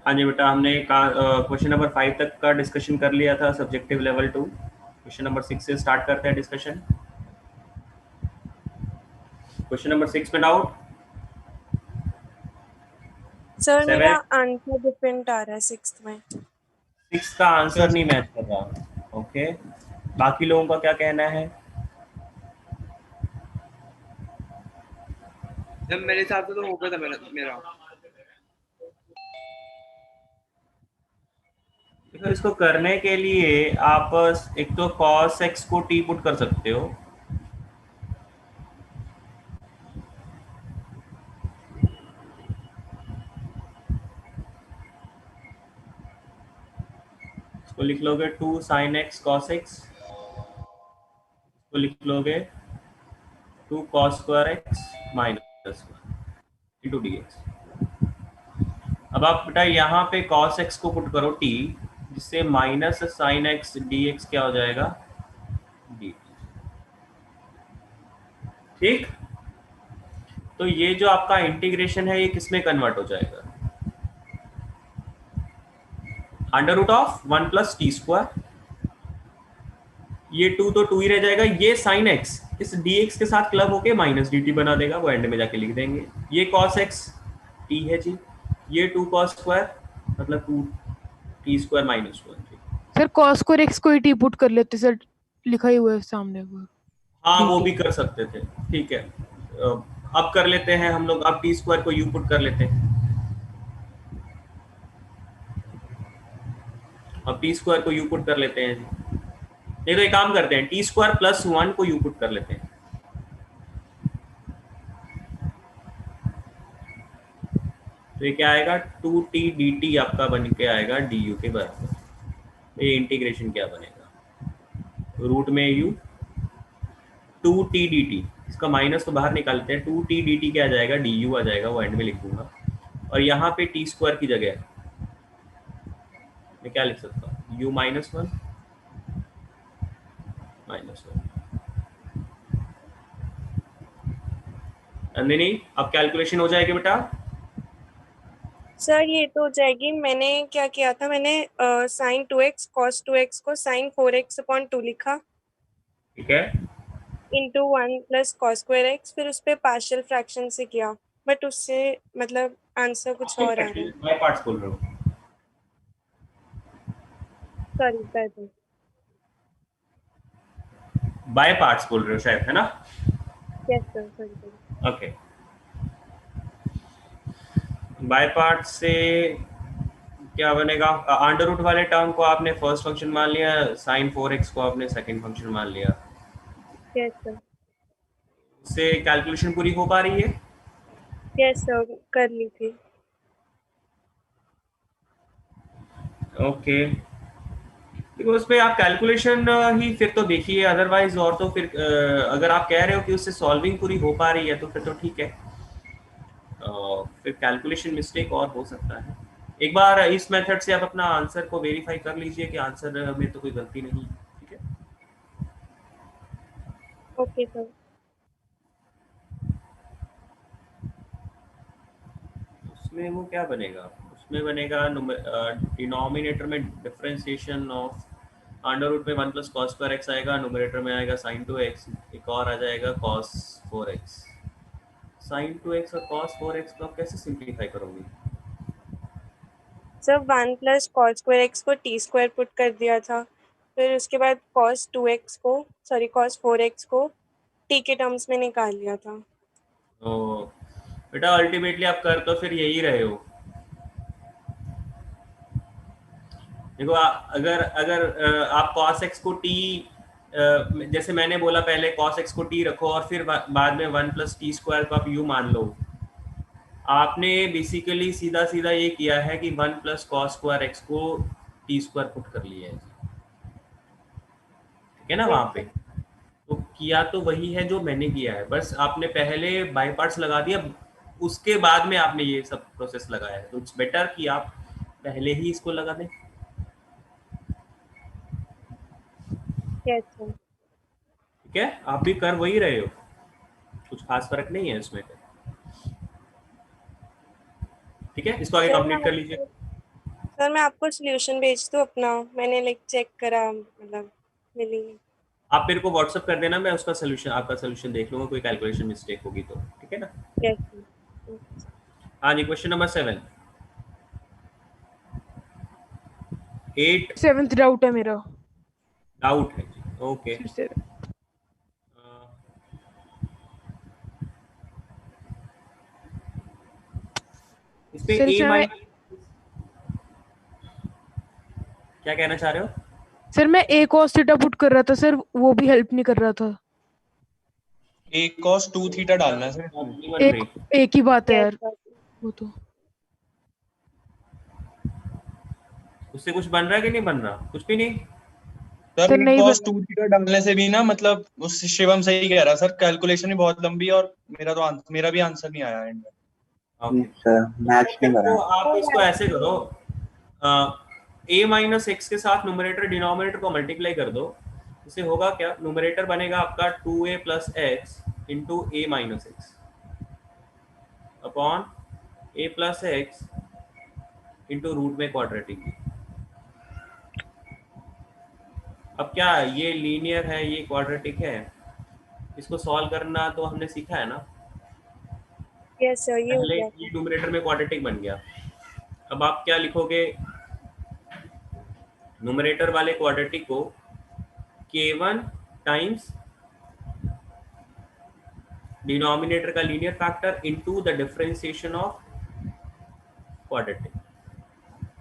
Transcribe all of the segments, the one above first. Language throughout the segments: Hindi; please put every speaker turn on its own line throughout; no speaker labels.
हाँ जी बेटा, हमने क्वेश्चन नंबर 5 तक का डिस्कशन कर लिया था, सब्जेक्टिव लेवल 2। क्वेश्चन नंबर 6 से स्टार्ट करते हैं डिस्कशन। क्वेश्चन नंबर 6 में डाउट?
सर मेरा
7?
आंसर डिफरेंट आ रहा है सिक्स्थ में।
6 का आंसर नहीं मैच कर रहा। ओके, बाकी लोगों का क्या कहना है?
जब मेरे हिसाब से तो हो गया था मेरा।
देखो, इसको करने के लिए आप एक तो cos x को t पुट कर सकते हो। इसको लिख लोगे 2 sin x cos x, इसको लिख लोगे 2 cos square x minus into D x. अब आप बेटा यहाँ पे cos x को पुट करो t, जिससे minus sine x D x क्या हो जाएगा, डी। ठीक, तो ये जो आपका इंटीग्रेशन है ये किसमें कन्वर्ट हो जाएगा, under root of 1 plus T square. ये 2 तो 2 ही रह जाएगा, ये साइन एक्स इस dx के साथ क्लब होके माइनस dt बना देगा, वो एंड में जाके लिख देंगे। ये cos x t है जी, ये 2 cos स्क्वायर मतलब 2 t square minus 1।
Sir cos को एक्स को ही टी पुट कर लेते सर, लिखा ही हुआ है सामने वो।
हाँ वो भी कर सकते थे, ठीक है। अब कर लेते हैं हम लोग, अब टी स्क्वायर को यू पुट कर लेते हैं। अब टी स्क्वायर को यू पुट कर लेते हैं जी। नहीं तो एक काम करते हैं, टी स्क्वायर प्लस 1 को यू पुट कर लेते हैं। तो ये क्या आएगा, 2t dt आपका बन के आएगा du के बराबर। तो ये इंटीग्रेशन क्या बनेगा, रूट में u 2t dt, इसका माइनस तो बाहर निकालते हैं, 2t dt क्या आ जाएगा, du आ जाएगा, वो एंड में लिख दूंगा। और यहाँ पे टी स्क्वायर की जगह मैं क्या लिख सकता हूँ, u माइनस 1 माइनस 1। नहीं, अब कैलकुलेशन हो जाएगी बेटा।
सर ये तो हो जाएगी। मैंने क्या किया था, मैंने साइन 2x कॉस 2x को साइन 4x अपॉन 2 लिखा
ठीक है,
into 1 plus cos square x, फिर उस पर पार्शियल फ्रैक्शन से किया, बट उससे मतलब आंसर कुछ और आ रहा है।
बाय पार्ट्स बोल रहे हो?
Sorry sir.
बाय पार्ट्स बोल रहे हो शायद, है ना?
Yes sir, sorry.
Okay, by part से क्या बनेगा, अंडर रूट वाले टर्म को आपने फर्स्ट फंक्शन मान लिया, साइन 4x को आपने सेकंड फंक्शन मान लिया।
Yes sir.
उससे कैलकुलेशन पूरी हो पा रही है?
यस सर, कर ली थी।
ओके, देखो उस पर आप कैलकुलेशन ही फिर तो देखिए, अदरवाइज और तो फिर अगर आप कह रहे हो कि उससे सॉल्विंग पूरी हो पा रही है तो फिर तो ठीक है। फिर कैलकुलेशन मिस्टेक और हो सकता है। एक बार इस मेथड से आप अपना आंसर को वेरीफाई कर लीजिए कि आंसर में तो कोई गलती नहीं, ठीक है।
Okay sir.
उसमें वो क्या बनेगा, उसमें बनेगा डिनोमिनेटर में डिफरेंशिएशन ऑफ अंडर रूट में 1 प्लस कॉस स्क्वायर एक्स आएगा, न्यूमरेटर में आएगा साइन 2x, एक और आ जाएगा कॉस 4x। साइन 2x और कॉस 4x को आप कैसे सिंप्लीफाई करोगे?
Sir 1 plus cos square x को टी स्क्वायर पुट कर दिया था, फिर उसके बाद कॉस 2x को, सॉरी कॉस 4x को टी के टर्म्स में निकाल लिया था।
तो बेटा अल्टीमेटली आप कर तो फिर यही रहे हो। देखो अगर अगर आप cos x को t, जैसे मैंने बोला पहले cos x को t रखो और फिर बाद में 1 प्लस टी स्क्वायर को आप u मान लो। आपने बेसिकली सीधा सीधा ये किया है कि 1 प्लस कॉस स्क्वायर एक्स को टी स्क्वायर पुट कर लिया है, ठीक है ना? वहां पे तो किया तो वही है जो मैंने किया है, बस आपने पहले बाई पार्ट्स लगा दिया, उसके बाद में आपने ये सब प्रोसेस लगाया है। तो इट्स बेटर कि आप पहले ही इसको लगा दें।
Yes sir.
ठीक है, आप भी कर वही रहे हो, कुछ खास फर्क नहीं है इसमें। ठीक है, इसको आगे
सर
कंप्लीट कर लीजिए।
सर मैं आपको सॉल्यूशन भेज दूँ अपना, मैंने लाइक चेक करा, मतलब मिली नहीं।
आप मेरे को व्हाट्सअप कर देना, मैं उसका सोल्यूशन, आपका सोल्यूशन देख लूंगा, कोई कैलकुलेशन मिस्टेक होगी तो, ठीक है ना।
यस।
हाँ जी, क्वेश्चन नंबर 7। 8
7th डाउट है मेरा।
डाउट है जी, ओके।
फिर से
इस पे
सर
ए
इसमें
माइनस, क्या कहना चाह रहे हो?
सर मैं ए cos थीटा पुट कर रहा था सर, वो भी हेल्प नहीं कर रहा था।
ए cos 2 थीटा डालना है सर इसमें।
नहीं बन रही।
एक ही बात है
यस
यार,
सर।
वो तो।
उससे कुछ बन रहा है कि नहीं बन रहा? कुछ भी नहीं।
सर
सर
ए
नहीं
cos 2 थीटा डालने से भी ना, मतलब उस शिवम सही कह रहा सर, कैलकुलेशन भी बहुत लंबी है और मेरा भी आंसर नहीं आया एंड में।
ओके,
सर मैच नहीं
तो
करा।
आप इसको ऐसे करो, ए माइनस एक्स के साथ न्यूमरेटर डिनोमिनेटर को मल्टीप्लाई कर दो। इससे होगा क्या, न्यूमरेटर बनेगा आपका 2a प्लस एक्स इंटू ए माइनस एक्स अपॉन ए प्लस एक्स इंटू रूट में क्वाड्रेटिक। अब क्या ये लीनियर है, ये क्वाड्रेटिक है, इसको सॉल्व करना तो हमने सीखा है ना।
यस सर, ये हो
पहले
गया।
ये न्यूमरेटर में क्वाड्रेटिक बन गया। अब आप क्या लिखोगे, न्यूमरेटर वाले क्वाड्रेटिक को k1 टाइम्स डिनोमिनेटर का linear factor into the differentiation of quadratic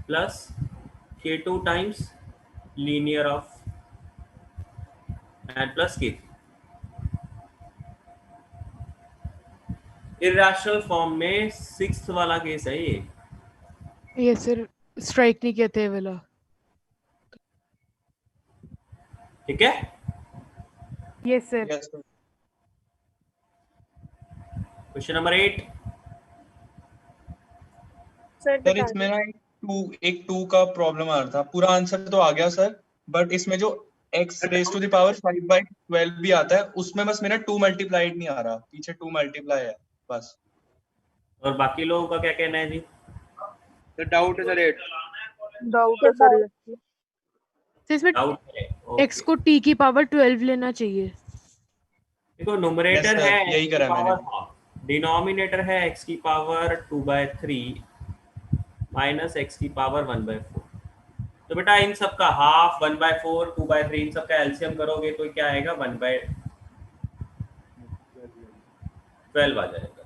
plus k2 times linear of and plus k3। Irrational form में 6th वाला केस है ये
सर स्ट्राइक नहीं किया था ये वाला।
ठीक है।
Yes sir.
Yes sir.
Question number 8।
Sir
sir
बता
इसमें
दो।
ना एक टू का प्रॉब्लम आ रहा था, पूरा आंसर तो आ गया सर, बट इसमें जो x raise to the power 5/12 भी आता है, उसमें बस मेरा 2 मल्टीप्लाइड नहीं आ रहा, पीछे 2 मल्टीप्लाई है बस।
और बाकी लोगों का क्या कहना है जी?
तो डाउट है सर 8।
डाउट है सर ये। तो इसमें
डाउट है,
x
ओके।
को t की पावर 12 लेना चाहिए।
देखो
यस
न्यूमरेटर
सर,
है
यही
x की
करा मैंने।
पावर हाफ, डिनोमिनेटर है x की पावर 2/3 माइनस x की पावर 1/4। तो बेटा इन सब का हाफ, 1/4, 2/3, इन सब का एलसीएम करोगे तो क्या आएगा, 1/12 आ जाएगा।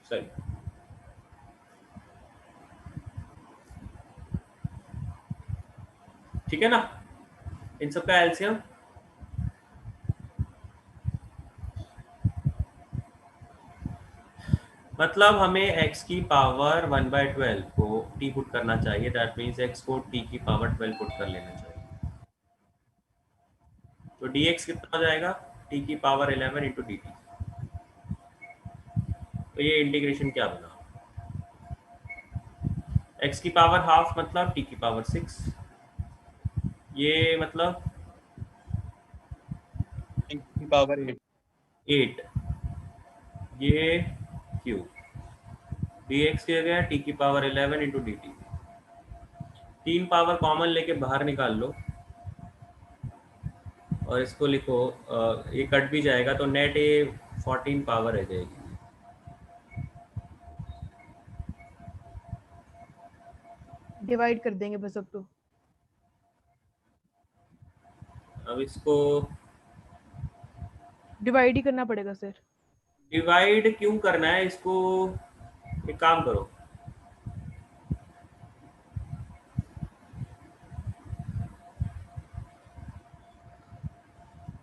सही, ठीक है ना, इन सब का एलसीएम। मतलब हमें x की पावर 1/12 को t पुट करना चाहिए, दैट मीन्स x को t की पावर 12 पुट कर लेना चाहिए। तो dx कितना हो जाएगा, t की पावर 11 इंटू डी टी। तो ये इंटीग्रेशन क्या बना, x की पावर हाफ मतलब t की पावर 6, ये मतलब
x की पावर 8।
8, ये क्यूब, dx किया गया t की power 11 into D T. 3 power common लेके बाहर निकाल लो और इसको लिखो, ये कट भी जाएगा तो नेट ये 14 पावर रह जाएगी।
डिवाइड कर देंगे बस अब तो।
अब इसको
डिवाइड ही करना पड़ेगा सर।
डिवाइड क्यों करना है इसको, एक काम करो,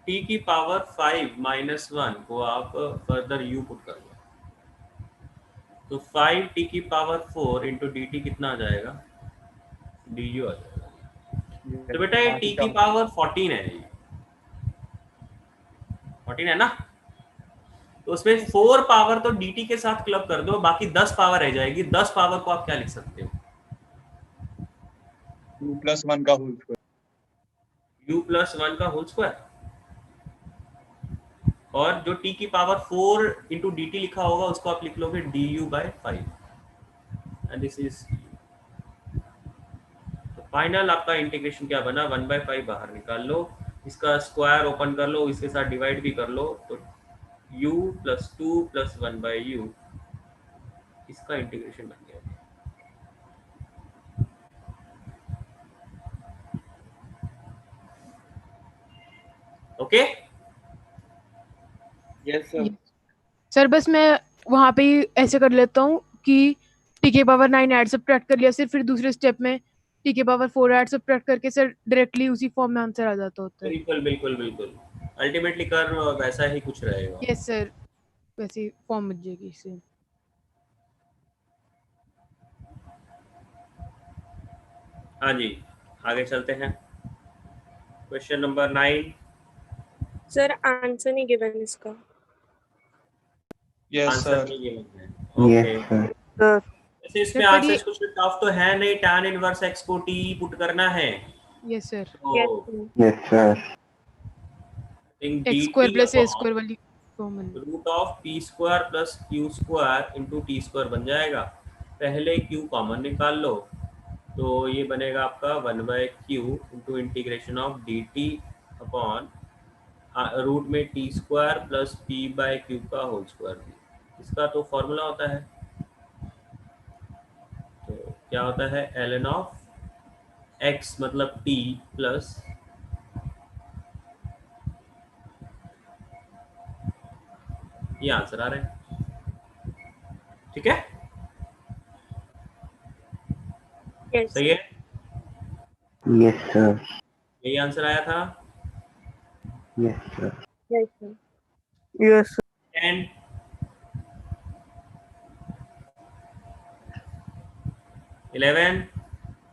t की पावर 5 माइनस 1 को आप फर्दर u पुट कर लो, तो 5 t की पावर 4 इंटू डी टी कितना आ जाएगा, डी यू आ जाएगा। तो बेटा ये t की पावर 14 है, ये 14 है ना, तो उसमें 4 पावर तो dt के साथ क्लब कर दो, बाकी 10 पावर रह जाएगी। 10 पावर को आप क्या लिख सकते हो,
2 + 1 का होल स्क्वायर।
u प्लस 1 का होल स्क्वायर, और जो t की पावर 4 इंटू डी टी लिखा होगा उसको आप लिख लोगे du/5 and this is, final आपका इंटीग्रेशन क्या बना, 1/5 बाहर निकाल लो, इसका स्क्वायर ओपन कर लो, इसके साथ डिवाइड भी कर लो, तो u + 2 + 1/u इसका इंटीग्रेशन बन गया। Okay
Yes, sir.
सर बस मैं वहाँ पे ही ऐसे कर लेता हूँ कि t⁻9 ऐड सब्ट्रैक्ट कर लिया सर, फिर दूसरे स्टेप में t⁻4 ऐड सब्ट्रैक्ट करके सर डायरेक्टली उसी फॉर्म में आंसर आ जाता होता है।
बिल्कुल बिल्कुल बिल्कुल, अल्टीमेटली कर वैसा ही कुछ रहेगा।
यस सर, वैसी फॉर्म बन जाएगी इससे।
हाँ जी, आगे चलते हैं। Question number 9।
सर आंसर नहीं गिवन इसका।
Yes
answer
sir.
नहीं गिवन है, ओके।
सर
वैसे इसमें
सर, पर
आंसर
ये
कुछ टफ तो है नहीं, tan इनवर्स x को t पुट करना है,
यस सर,
तो
Yes, sir.
इन
x²
dt
+ a²
अपॉन
वाली फॉर्म बन
√p² + q² * t² बन जाएगा। पहले q कॉमन निकाल लो, तो ये बनेगा आपका 1/q * integration of dt upon root में t² + p/q का होल स्क्वायर। इसका तो फॉर्मूला होता है, तो क्या होता है, ln ऑफ x मतलब t प्लस ये आंसर आ रहा है, ठीक है,
यस
सही है,
Yes, sir.
यही आंसर आया था।
Yes, sir.
Yes sir. Yes
10 11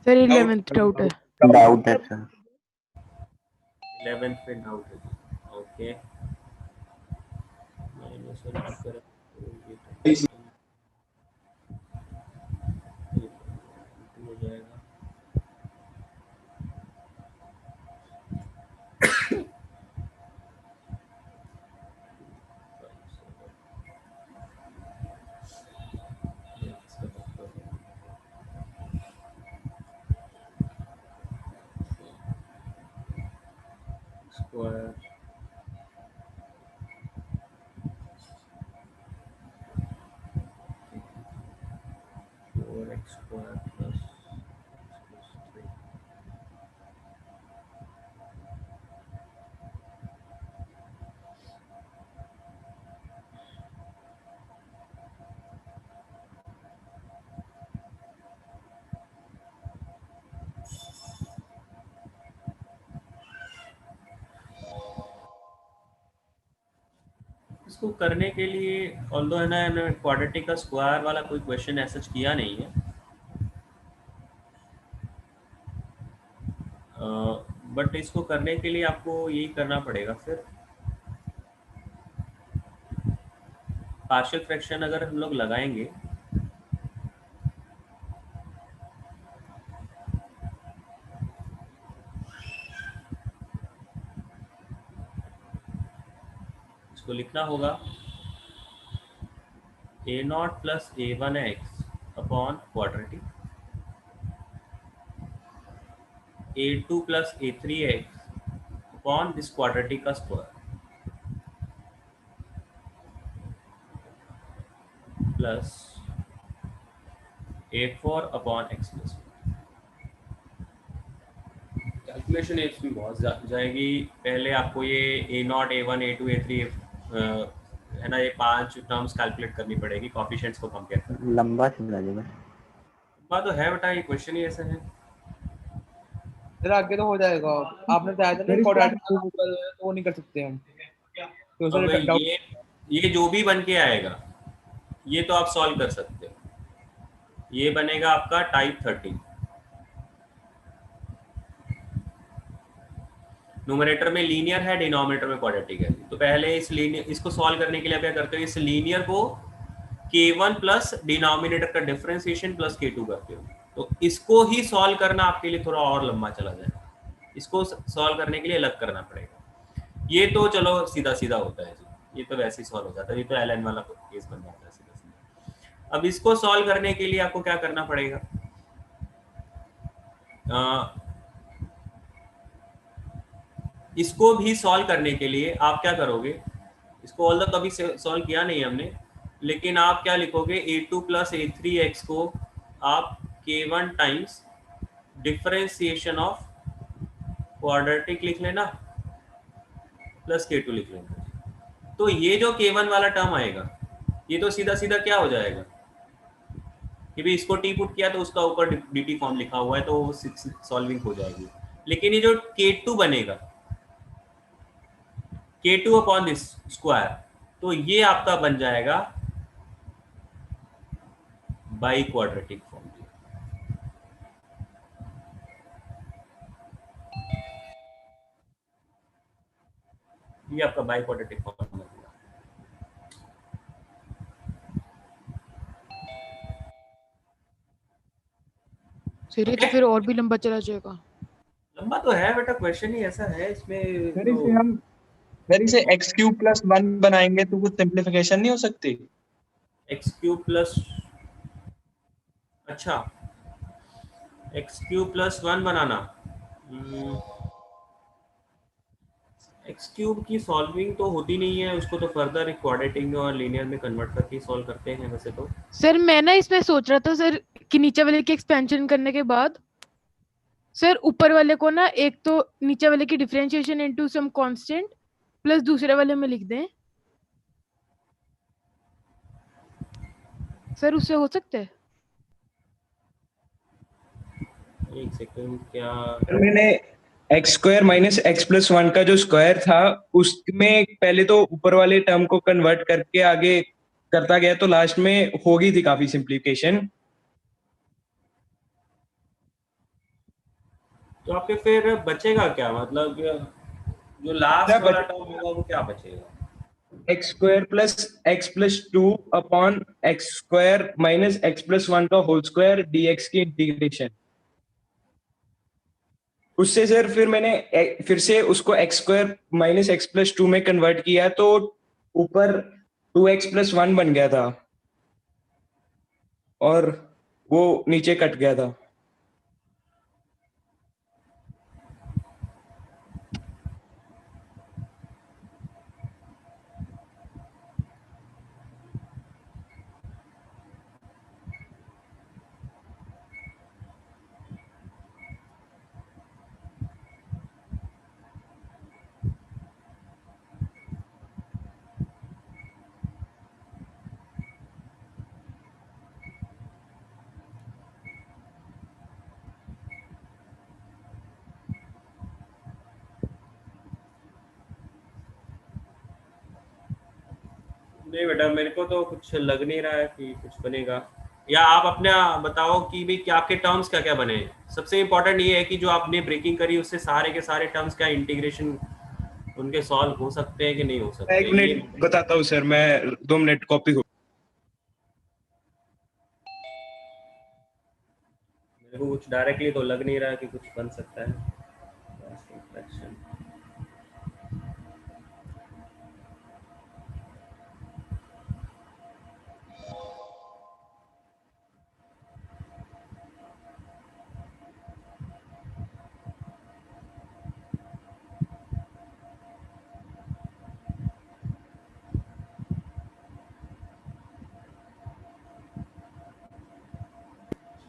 sir 11th doubt है।
Doubt है sir.
11th पे डाउट है, ओके। माइनस वन की तरफ, तो ये तो हो जाएगा। स्क्वायर x² प्लस x+3 इसको करने के लिए, ऑल्दो है ना, क्वाड्रेटिक का स्क्वायर वाला कोई क्वेश्चन ऐसा किया नहीं है, बट इसको करने के लिए आपको यही करना पड़ेगा। फिर पार्शियल फ्रैक्शन अगर हम लोग लगाएंगे, इसको लिखना होगा a0 + a1x upon quadratic, a2 + a3x upon this quadratic का square plus a4 upon x+1। Calculation इसमें बहुत जाएगी। पहले आपको ये a0 a1 a2 a3 है ना, ये 5 टर्म्स कैलकुलेट करनी पड़ेगी, कोफिशिएंट्स को कंपेयर करना।
लंबा चला जाएगा।
बात तो है बेटा, ये क्वेश्चन ही ऐसा है।
सर आगे तो हो जाएगा। आपने बताया था ना क्वाड्रेटिक तो वो नहीं कर सकते हम, तो
अब
सर डाउट।
ये जो भी बन के आएगा ये तो आप सॉल्व कर सकते हो। ये बनेगा आपका टाइप 13, न्यूमरेटर में लीनियर है, डिनोमिनेटर में क्वाड्रेटिक है। तो पहले इसको सॉल्व करने के लिए आप क्या करते हो, इस लीनियर को k1 प्लस डिनोमिनेटर का डिफरेंशिएशन प्लस k2 करते हो। तो इसको ही सॉल्व करना आपके लिए थोड़ा और लंबा चला जाएगा, इसको सॉल्व करने के लिए अलग करना पड़ेगा। ये तो चलो सीधा सीधा होता है जी, ये तो वैसे ही सॉल्व हो जाता है, ये तो ln वाला केस बन जाता है सीधा सीधा। अब इसको सॉल्व करने के लिए आपको क्या करना पड़ेगा, इसको भी सॉल्व करने के लिए आप क्या करोगे, इसको ऑल द कभी सॉल्व किया नहीं हमने, लेकिन आप क्या लिखोगे, a2 प्लस a3x को आप k1 times differentiation of quadratic लिख लेना प्लस k2 लिख लेना। तो ये जो k1 वाला टर्म आएगा ये तो सीधा सीधा क्या हो जाएगा कि भाई इसको टी पुट किया तो उसका ऊपर dt फॉर्म लिखा हुआ है तो वो सॉल्विंग हो जाएगी। लेकिन ये जो k2 बनेगा k2 अपॉन दिस स्क्वायर, तो ये आपका बन जाएगा बाई क्वाड्रेटिक फॉर्म। ये आपका बाई क्वाड्रेटिक फॉर्म बन गया।
सर ये तो फिर और भी लंबा चला जाएगा।
लंबा तो है बेटा, क्वेश्चन ही ऐसा है इसमें
सर
तो...
इसे हम एक्स क्यूब प्लस 1 बनाएंगे तो कुछ सिंप्लीफिकेशन नहीं हो सकती?
एक्स क्यूब प्लस, अच्छा एक्स क्यूब प्लस 1 बनाना, एक्स क्यूब की सॉल्विंग तो होती नहीं है, उसको तो फर्दर क्वाड्रेटिक और लीनियर में कन्वर्ट करके सॉल्व करते हैं वैसे तो।
सर मैं ना इसमें सोच रहा था सर कि नीचे वाले की एक्सपेंशन करने के बाद सर ऊपर वाले को ना एक तो नीचे वाले की differentiation into some constant plus दूसरे वाले में लिख दें। सर उससे हो सकता है?
एक सेकंड, क्या
मैंने x square minus x plus 1 का जो स्क्वायर था उसमें पहले तो ऊपर वाले टर्म को कन्वर्ट करके आगे करता गया तो लास्ट में हो गई थी काफी सिंप्लीफिकेशन।
तो आपके फिर बचेगा क्या, मतलब जो लास्ट वाला टर्म होगा वो क्या बचेगा?
X square plus 2 upon x square minus x plus 1 का होल स्क्वायर डीएक्स की इंटीग्रेशन। उससे सर फिर मैंने फिर से उसको x square minus x plus 2 में कन्वर्ट किया तो ऊपर 2x प्लस 1 बन गया था और वो नीचे कट गया था।
नहीं बेटा, मेरे को तो कुछ लग नहीं रहा है कि कुछ बनेगा। या आप अपना बताओ कि भाई क्या आपके टर्म्स क्या क्या बने। सबसे इम्पोर्टेंट ये है कि जो आपने ब्रेकिंग करी उससे सारे के सारे टर्म्स क्या इंटीग्रेशन उनके सॉल्व हो सकते हैं कि नहीं हो सकते।
एक मिनट बताता हूँ सर, मैं 2 मिनट कॉपी हो।
मेरे को कुछ डायरेक्टली तो लग नहीं रहा कि कुछ बन सकता है।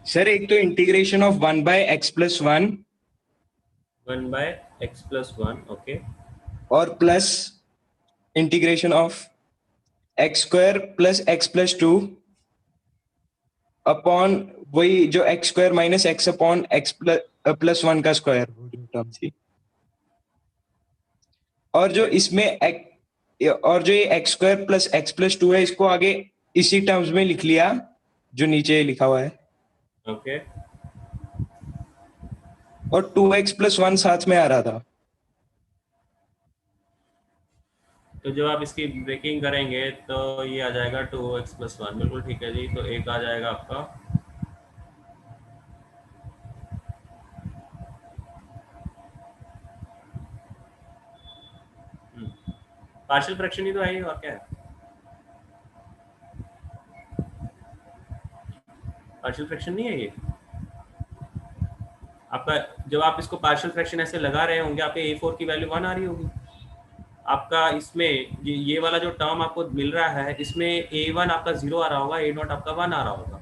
सर एक तो integration of 1 by x plus 1
1 by x plus 1, okay,
और plus integration of x square plus x plus 2 upon वही जो x square minus x upon x plus 1 का स्क्वायर टर्म थी। और जो इसमें और जो ये x square plus x plus 2 है इसको आगे इसी टर्म्स में लिख लिया जो नीचे लिखा हुआ है।
ओके।
और 2x प्लस 1 साथ में आ रहा था।
तो जब आप इसकी ब्रेकिंग करेंगे तो ये आ जाएगा 2x प्लस 1, बिल्कुल ठीक है जी। तो एक आ जाएगा आपका पार्शियल फ्रैक्शन ही तो है, और क्या है? पार्शियल फ्रैक्शन नहीं है ये आपका जब आप इसको पार्शियल फ्रैक्शन ऐसे लगा रहे होंगे, आपके a4 की वैल्यू 1 आ रही होगी। आपका इसमें ये वाला जो टर्म आपको मिल रहा है, इसमें a1 आपका 0 आ रहा होगा, a0 आपका 1 आ रहा होगा,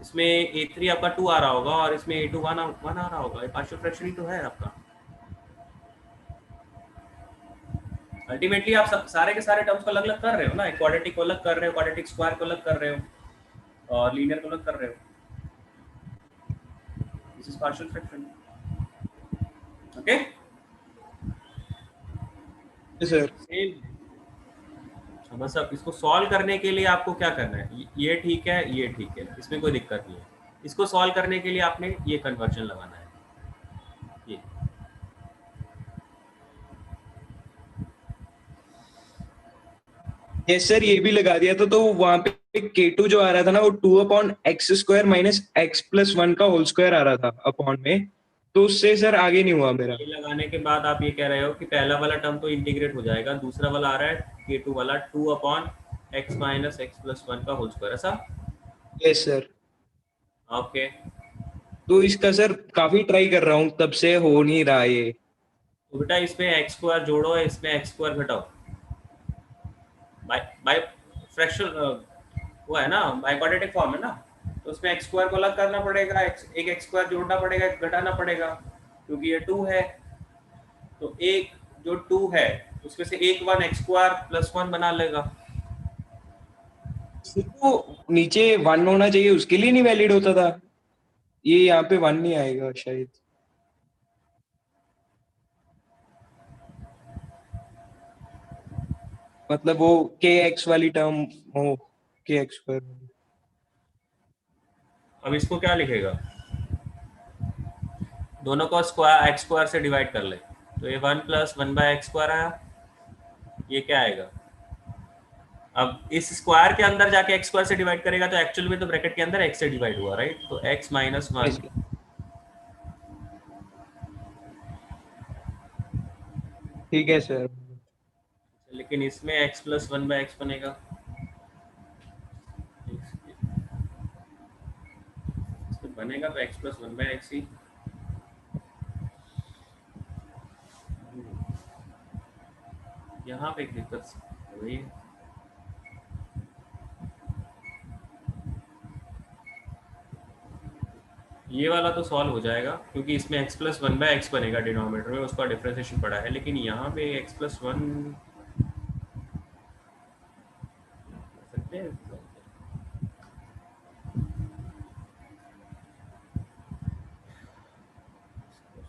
इसमें a3 आपका 2 आ रहा होगा और इसमें a2 1 आ रहा होगा। ये पार्शियल फ्रैक्शन ही तो है आपका। अल्टीमेटली आप सारे के सारे टर्म्स को अलग अलग कर रहे हो ना, क्वाड्रेटिक को अलग कर रहे हो, क्वाड्रेटिक स्क्वायर को अलग कर रहे हो और लीनियर को अलग कर रहे हो। This is partial fraction. Okay
sir
same. बस अब इसको सॉल्व करने के लिए आपको क्या करना है, ये ठीक है, ये ठीक है, इसमें कोई दिक्कत नहीं है। इसको सॉल्व करने के लिए आपने ये कन्वर्जन लगाना है, ये
यस सर, ये भी लगा दिया था। तो वहां पे k2 जो आ रहा था ना, वो 2/x² माइनस x+1 का होल स्क्वायर आ रहा था अपॉन में, तो उससे सर आगे नहीं हुआ मेरा।
ये लगाने के बाद आप ये कह रहे हो कि पहला वाला टर्म तो इंटीग्रेट हो जाएगा, दूसरा वाला आ रहा है k2 वाला 2/x माइनस x+1 का होल स्क्वायर, ऐसा?
Yes sir.
ओके
तो इसका सर काफी ट्राई कर रहा हूँ, तब से हो नहीं रहा ये।
तो बेटा इसमें x² जोड़ो, इसमें x² घटाओ, बाय फ्रैक्शन वो है ना, बाय क्वाड्रेटिक फॉर्म है ना, तो उसमें x² को अलग करना पड़ेगा, एक x² जोड़ना पड़ेगा, एक घटाना पड़ेगा, क्योंकि ये 2 है। तो एक जो 2 है उसमें से एक 1 x² + 1 बना लेगा।
तो नीचे 1 होना चाहिए, उसके लिए नहीं वैलिड होता था ये, यहाँ पे 1 नहीं आएगा शायद। मतलब वो kx वाली टर्म हो, kx²।
अब इसको क्या लिखेगा, दोनों को x² से डिवाइड कर ले, तो ये 1 + 1/x² आया। ये क्या आएगा, अब इस स्क्वायर के अंदर जाके x² से डिवाइड करेगा तो एक्चुअल में तो ब्रैकेट के अंदर x से डिवाइड हुआ, राइट? तो x - 1
ठीक है सर।
लेकिन इसमें x + 1/x बनेगा, इसमें बनेगा तो x + 1/x ही। यहाँ पे एक दिक्कत वही है, ये वाला तो सॉल्व हो जाएगा क्योंकि इसमें x + 1/x बनेगा डिनोमिनेटर में, उसका डिफरेंशिएशन पड़ा है, लेकिन यहाँ पे x + 1 सकते हैं,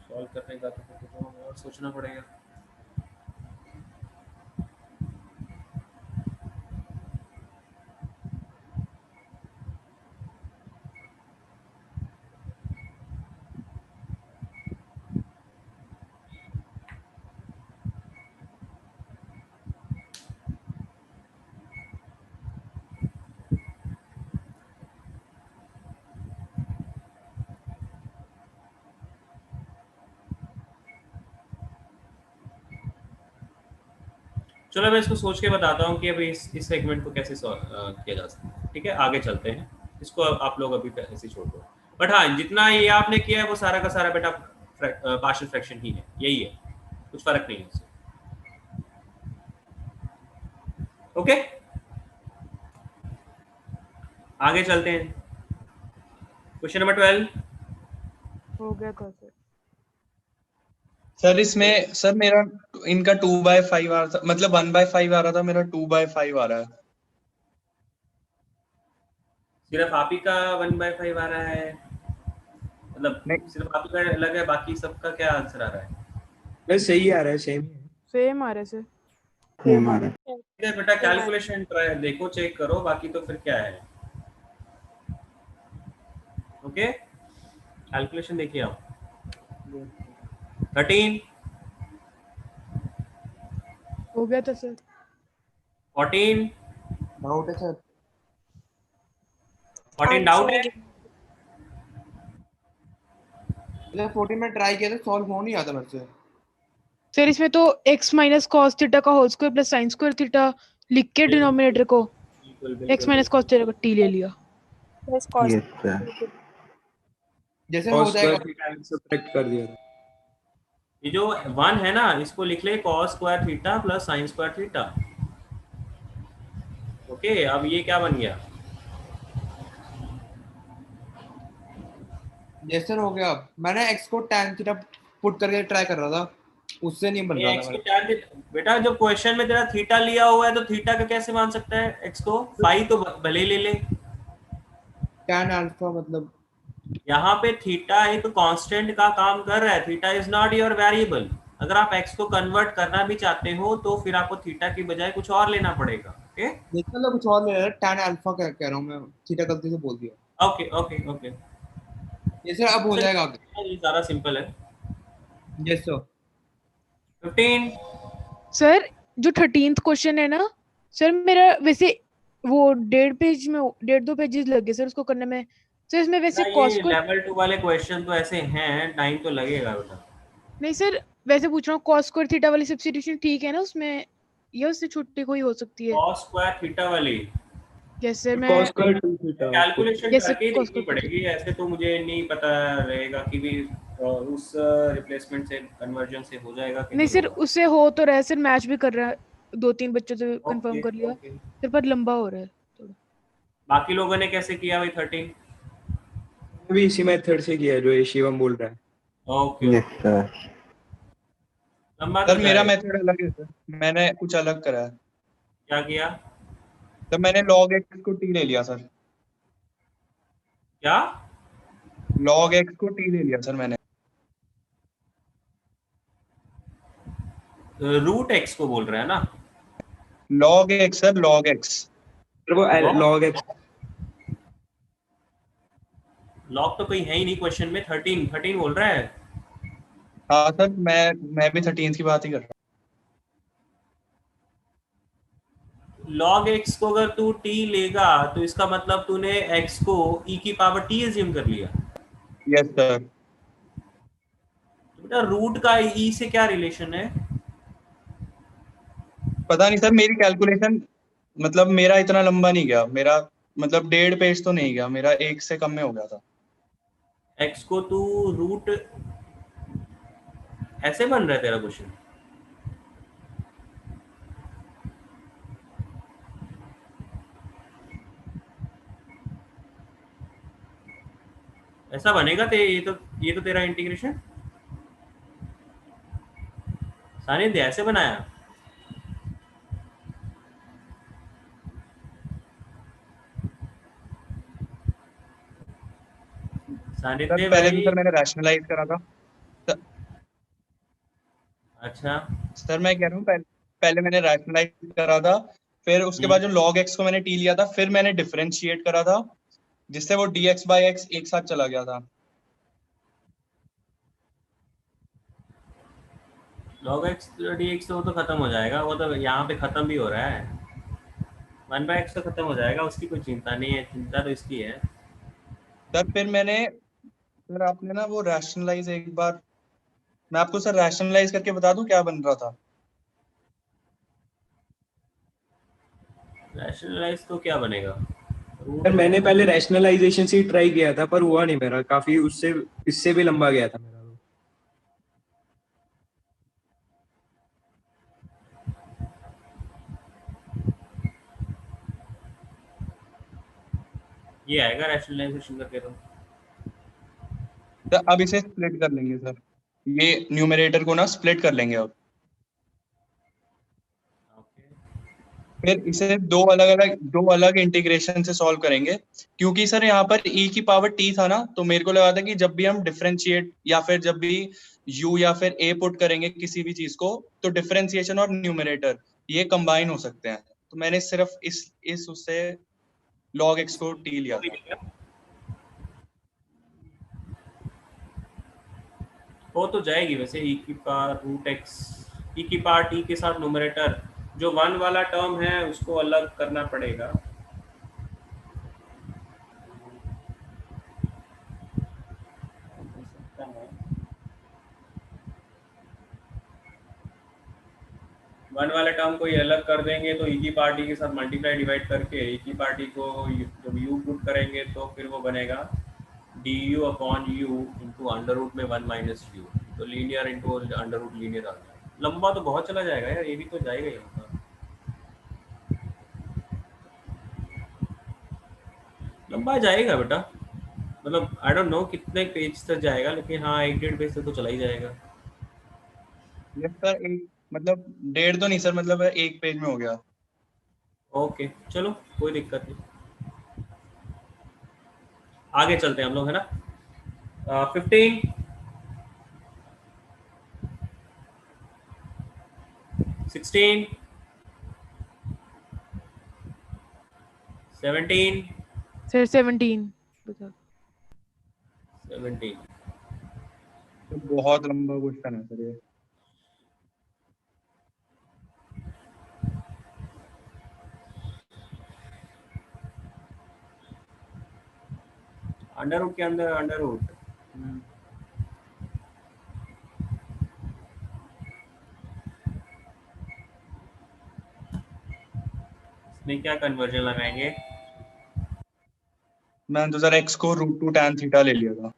सॉल्व करने का तो और सोचना पड़ेगा। चलो मैं इसको सोच के बताता हूँ कि अभी इस सेगमेंट को कैसे किया जा सकता है। ठीक है, आगे चलते हैं, इसको आप लोग अभी ऐसे छोड़ दो। बट हाँ, जितना ये आपने किया है वो सारा का सारा बेटा पार्शियल फ्रैक्शन ही है, यही है, कुछ फर्क नहीं है इससे। ओके, आगे चलते हैं। क्वेश्चन नंबर 12
हो गया था सर।
सर इसमें सर मेरा इनका 2/5 आ रहा था, मतलब 1/5 आ रहा था, मेरा 2/5 आ रहा है।
सिर्फ आप ही का 1/5 आ रहा है, मतलब सिर्फ आप ही का अलग है, बाकी सबका क्या आंसर आ रहा है?
बस सही आ रहा है, सेम।
सेम आ रहा है सर।
सेम आ रहा है।
ठीक है बेटा, कैलकुलेशन ट्राई देखो, चेक करो, बाकी तो फिर क्या है। ओके, कैलकुलेशन देखिए आप। 13
हो गया था सर।
14
डाउट है सर।
14 डाउट है।
14 में ट्राई किया था, सॉल्व हो नहीं आता मेरे से।
सर इसमें तो x - cos थीटा का whole square plus sin square theta लिख के डिनोमिनेटर को
बिल्कुल
x - cos थीटा का t ले लिया।
Plus cos
yes sir.
जैसे हो
cos
जाएगा
स्क्वायर थीटा सब्ट्रैक्ट कर दिया था।
ये जो 1 है ना, इसको लिख ले cos square theta plus sin square theta. Okay, अब ये क्या बन गया?
जैसे हो गया। मैंने x को tan थीटा पुट करके ट्राई कर रहा था, उससे नहीं बन
ये
रहा था
एक्स को
मेरा।
tan बेटा जो क्वेश्चन में तेरा थीटा लिया हुआ है तो थीटा का कैसे मान सकता है एक्स को? फाई तो भले ही ले ले।
tan अल्फा मतलब
यहाँ पे थीटा एक कांस्टेंट का काम कर रहा है, theta is not your variable. अगर आप एक्स को कन्वर्ट करना भी चाहते हो तो फिर आपको थीटा की बजाय कुछ और लेना पड़ेगा। ओके
देखने तो कुछ और ले रहा है, tan अल्फा कह रहा हूँ मैं, थीटा गलती से बोल दिया।
Okay okay okay.
जैसे अब हो जाएगा आगे।
ये सारा सिंपल है।
Yes sir.
15
सर जो 13th क्वेश्चन है ना सर, मेरा वैसे वो 1.5 पेजेस लगे सर उसको करने में। सर इसमें वैसे
ये
cos स्क्वायर
लेवल 2 वाले क्वेश्चन तो ऐसे हैं, टाइम तो लगेगा बेटा।
नहीं सर, वैसे पूछ रहा हूँ cos स्क्वायर थीटा वाली सब्स्टिट्यूशन ठीक है ना उसमें, या उससे छुट्टी कोई हो सकती है?
cos स्क्वायर थीटा वाली
जैसे मैं
cos स्क्वायर 2 थीटा
कैलकुलेशन
जैसे
करके ही
cos
देखनी
स्क्वायर
पड़ेगी, ऐसे तो मुझे नहीं पता रहेगा कि भी उस रिप्लेसमेंट से कन्वर्जन से हो जाएगा कि
नहीं
नहीं
सर,
होगा।
उससे हो तो रहा है सर, मैच भी कर रहा है, 2-3 बच्चों से कंफर्म
ओके
कर लिया
ओके।
सर, पर लंबा हो रहा है थोड़ा।
बाकी लोगों ने कैसे किया भाई 13?
भी इसी मेथड से किया है जो ये शिवम बोल रहा है।
Okay
yes sir.
लंबा
सर
तो
मेरा
जाएगा।
मेथड अलग है सर, मैंने कुछ अलग करा है।
क्या किया?
तो मैंने log x को t ले लिया सर,
क्या?
log x को t ले लिया सर मैंने।
रूट एक्स को बोल रहा है ना?
log x sir, log x।
फिर वो log x
लॉग तो कोई है ही नहीं क्वेश्चन में। 13 बोल रहा है।
हाँ सर, मैं भी 13 की बात ही कर रहा
log x को अगर तू t लेगा तो इसका मतलब तूने x को e की पावर t एज्यूम कर लिया।
हूँ। Yes sir.
तो बेटा रूट का e से क्या रिलेशन है?
पता नहीं सर, मेरी कैलकुलेशन मतलब मेरा इतना लंबा नहीं गया, मेरा मतलब 1.5 पेज तो नहीं गया, मेरा 1 से कम में हो गया था।
x को तू रूट ऐसे बन रहा है तेरा क्वेश्चन? ऐसा बनेगा ये तो तेरा इंटीग्रेशन सानिध्य ऐसे बनाया?
सर
सानिध्य
पहले तो
भाई।
सर मैंने रैशनलाइज करा था।
अच्छा
सर मैं कह रहा हूँ पहले मैंने रैशनलाइज करा था, फिर उसके बाद जो log x को मैंने t लिया था, फिर मैंने डिफरेंशिएट करा था, जिससे वो dx by x एक साथ चला गया था।
log x dx तो वो तो खत्म हो जाएगा, वो तो यहाँ पे खत्म भी हो रहा है। 1/x तो खत्म हो जाएगा, उसकी कोई चिंता नहीं है, चिंता तो इसकी है।
सर फिर मैंने, सर आपने ना वो रैशनलाइज एक बार, मैं आपको सर रैशनलाइज करके बता दूं क्या बन रहा था।
रैशनलाइज तो क्या बनेगा?
सर मैंने पहले रैशनलाइजेशन से ही ट्राई किया था पर हुआ नहीं मेरा, काफी उससे इससे भी लंबा गया था मेरा।
ये आएगा रैशनलाइजेशन करके
तो अब इसे स्प्लिट कर लेंगे सर, ये न्यूमरेटर को ना स्प्लिट कर लेंगे अब। फिर इसे दो अलग इंटीग्रेशन से सॉल्व करेंगे, क्योंकि सर यहाँ पर e की पावर t था ना, तो मेरे को लगा था कि जब भी हम डिफरेंशिएट या फिर जब भी u या फिर a पुट करेंगे किसी भी चीज को, तो डिफरेंशिएशन और न्यूमरेटर ये कंबाइन हो सकते हैं। तो मैंने सिर्फ इस उससे log x को t लिया था।
हो तो जाएगी वैसे। e की पावर रूट एक्स, e की पावर t के साथ न्यूमरेटर जो 1 वाला टर्म है उसको अलग करना पड़ेगा। वन वाले टर्म को ये अलग कर देंगे तो e की पावर t के साथ मल्टीप्लाई डिवाइड करके e की पावर t को जब u पुट करेंगे तो फिर वो बनेगा du upon u into under root में 1 माइनस यू, तो linear into under root linear आ गया। लंबा तो बहुत चला जाएगा यार, ये भी तो जाएगा ही होगा। लंबा जाएगा बेटा, मतलब आई डोंट नो कितने पेज तक जाएगा, लेकिन हाँ 1-1.5 पेज तक तो चला ही जाएगा।
यस सर, एक मतलब 1.5 तो नहीं सर, मतलब 1 पेज में हो गया।
ओके चलो कोई दिक्कत नहीं, आगे चलते हैं हम लोग, है ना। 15, 16, 17,
सर 17 बता।
17।
तो बहुत लंबा क्वेश्चन है सर ये।
अंडर रूट के अंदर अंडर रूट, इसमें क्या कन्वर्जन लगाएंगे?
मैंने तो सर x को √2 tan थीटा ले लिया था।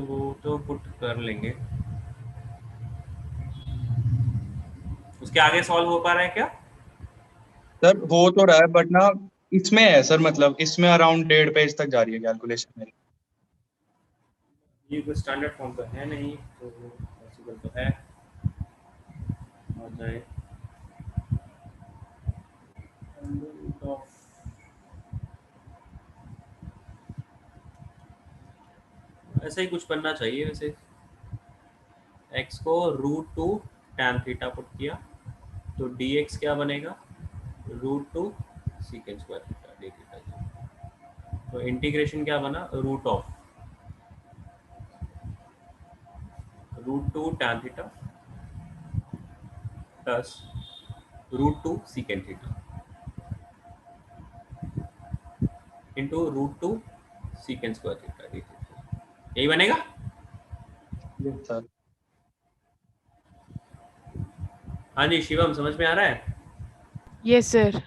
वो तो पुट कर लेंगे। उसके आगे सॉल्व हो पा रहा है क्या?
सर हो तो रहा है, बट ना इसमें है सर, मतलब इसमें अराउंड 1.5 पेज तक जा रही है कैलकुलेशन मेरी।
ये कोई स्टैंडर्ड फॉर्म तो है नहीं, तो पॉसिबल तो है आ जाए। रूट ऑफ, ऐसा ही कुछ बनना चाहिए वैसे। x को √2 tan थीटा पुट किया तो dx क्या बनेगा? √2 secant square theta d theta. तो इंटीग्रेशन क्या बना? Root of √2 tan theta plus √2 secant theta into √2 secant square theta d theta, यही बनेगा।
Yes sir.
हाँ जी शिवम, समझ में आ रहा है?
Yes sir.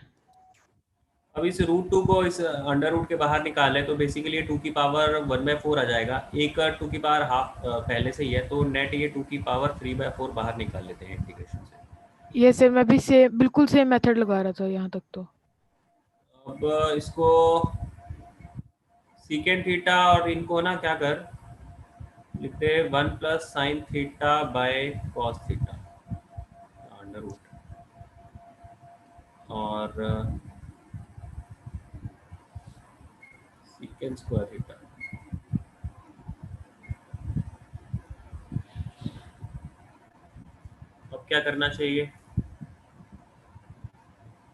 अब इस √2 को इस अंडर रूट के बाहर निकाले तो बेसिकली ये 2 की पावर 1/4 आ जाएगा। एक 2 की पावर हाफ पहले से ही है, तो नेट ये 2 की पावर 3/4 बाहर निकाल लेते हैं इंटीग्रेशन से।
यस सर, मैं भी से बिल्कुल सेम मेथड लगा रहा था यहाँ तक तो।
अब इसको सीकेंट थीटा और इनको ना क्या कर लिखते हैं 1 plus sine theta by cos theta under root, और सीकेंट स्क्वायर थीटा। अब क्या करना चाहिए?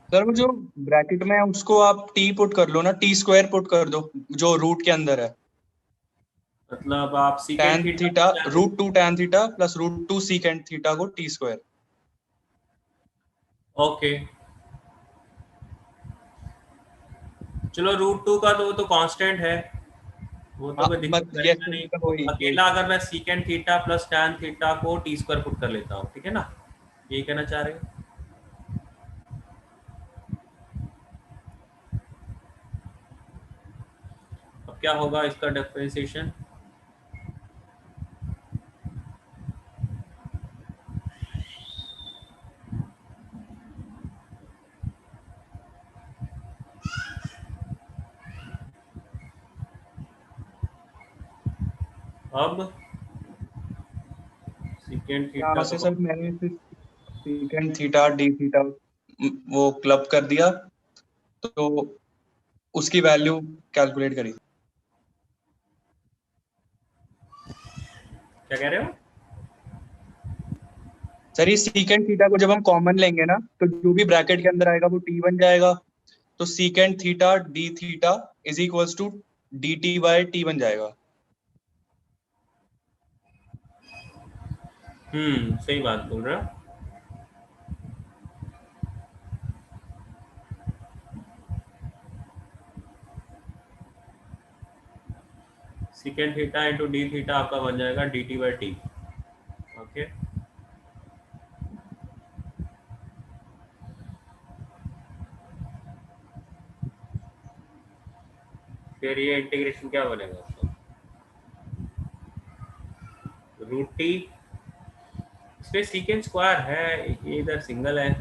सर वो जो ब्रैकेट में है उसको आप t पुट कर लो ना, t² पुट कर दो जो रूट के अंदर है।
मतलब आप secant
tan
theta
theta √2 tan theta plus √2 secant theta को t²।
ओके चलो, √2 का तो वो तो कांस्टेंट है, वो तो कोई दिक्कत
यस
करेगा नहीं।
मतलब
तो
वही
अकेला अगर मैं secant theta plus tan theta को t² पुट कर लेता हूँ, ठीक है ना, यही कहना चाह रहे हो? अब क्या होगा इसका डिफरेंशिएशन? अब सीकेंट थीटा
यहाँ से
को
सर मैंने secant थीटा d थीटा वो क्लब कर दिया, तो उसकी वैल्यू कैलकुलेट करी।
क्या कह रहे हो?
सर ये secant थीटा को जब हम कॉमन लेंगे ना, तो जो भी ब्रैकेट के अंदर आएगा वो t बन जाएगा, तो secant theta d theta is equals to dt by t बन जाएगा।
सही बात बोल रहे हो। Secant theta into d theta आपका बन जाएगा dt बाई टी। ओके फिर ये इंटीग्रेशन क्या बनेगा उसका? रूट टी, इसमें सीकेंड स्क्वायर है, ये इधर सिंगल है,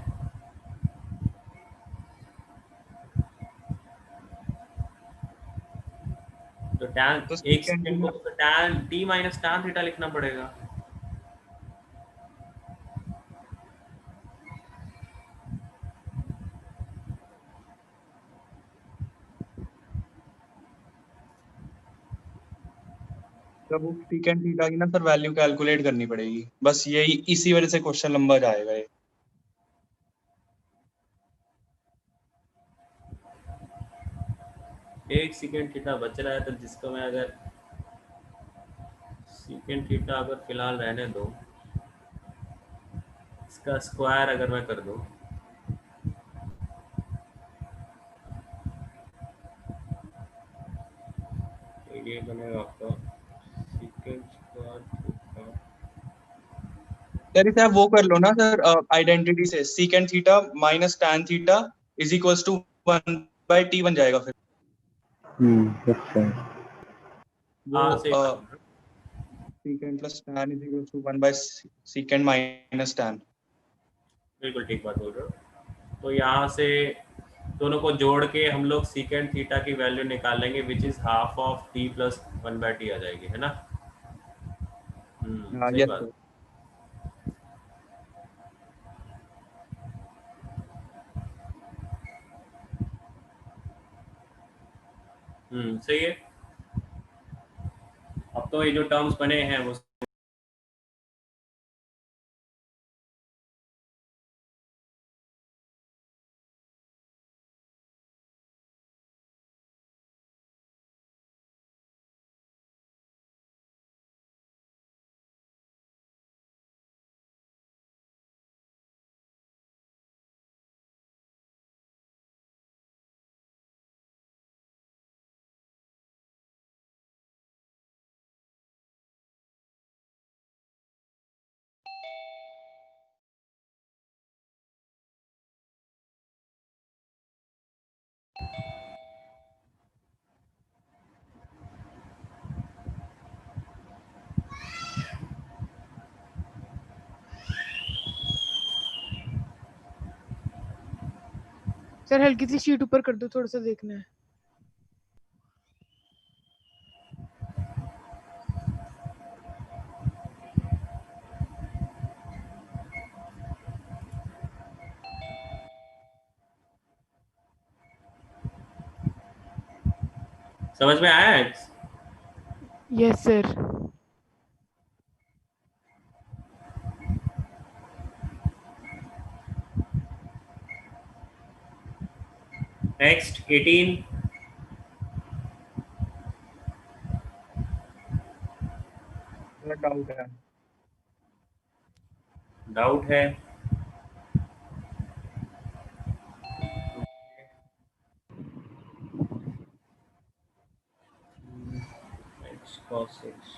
तो टैन
तो
एक सेकेंड को तो tan T minus tan theta लिखना पड़ेगा।
जब वो सेकंड थीटा की ना सर वैल्यू कैलकुलेट करनी पड़ेगी, बस यही इसी वजह से क्वेश्चन लंबा जाएगा ये।
एक सेकेंड थीटा बच रहा है, तो जिसको मैं अगर सेकेंड थीटा अगर फिलहाल रहने दो, इसका स्क्वायर अगर मैं कर दूं, तो ये बनेगा आपका सेकेंड स्क्वायर थीटा।
सर इसे आप वो कर लो ना सर, आइडेंटिटी से second theta minus tan theta is equals to 1/t बन जाएगा फिर।
Yes sir.
हाँ
वो
सही बात है।
Second plus tan is equals to 1/सेकंड माइनस टैन।
बिल्कुल ठीक बात बोल रहे हो। तो यहाँ से दोनों को जोड़ के हम लोग सीकेंड थीटा की वैल्यू निकाल लेंगे, which is half of T plus 1/t आ जाएगी, है ना?
हाँ
सही
यस
बात।
सर।
सही है। अब तो ये जो टर्म्स बने हैं वो
सर हल्की सी शीट ऊपर कर दो, थोड़ा सा देखना है।
समझ में आया है?
Yes sir.
नेक्स्ट 18।
डाउट है।
डाउट है? x cos 6।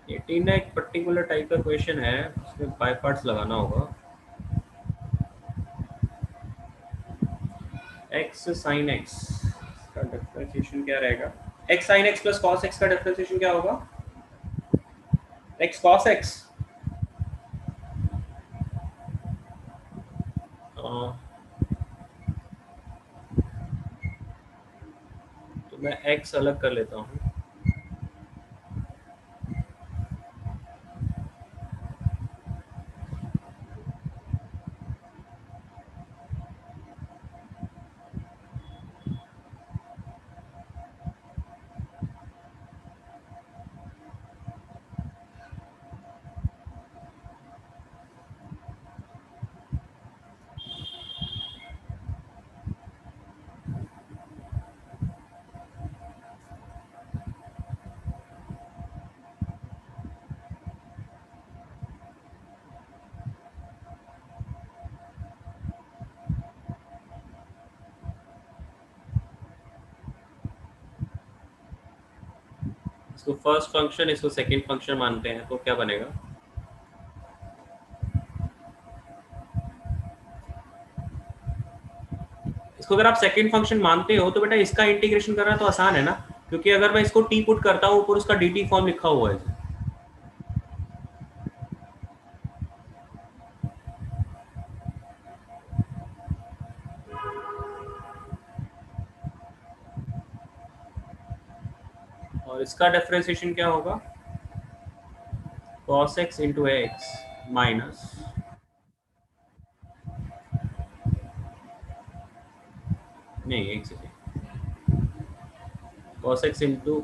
एटीन ना एक पर्टिकुलर टाइप का क्वेश्चन है, उसमें बाय पार्ट्स लगाना होगा। x sin x का डिफरेंशिएशन क्या रहेगा? x sin x plus cos x का डिफरेंशिएशन क्या होगा? x cos x। तो मैं x अलग कर लेता हूँ। इसको फर्स्ट फंक्शन, इसको सेकंड फंक्शन मानते हैं, तो क्या बनेगा? इसको अगर आप सेकंड फंक्शन मानते हो तो बेटा इसका इंटीग्रेशन करना तो आसान है ना, क्योंकि अगर मैं इसको t पुट करता हूँ ऊपर उसका dt फॉर्म लिखा हुआ है। और इसका डिफरेंशिएशन क्या होगा, cos x into x minus नहीं एक सेकेंड, cos x इंटू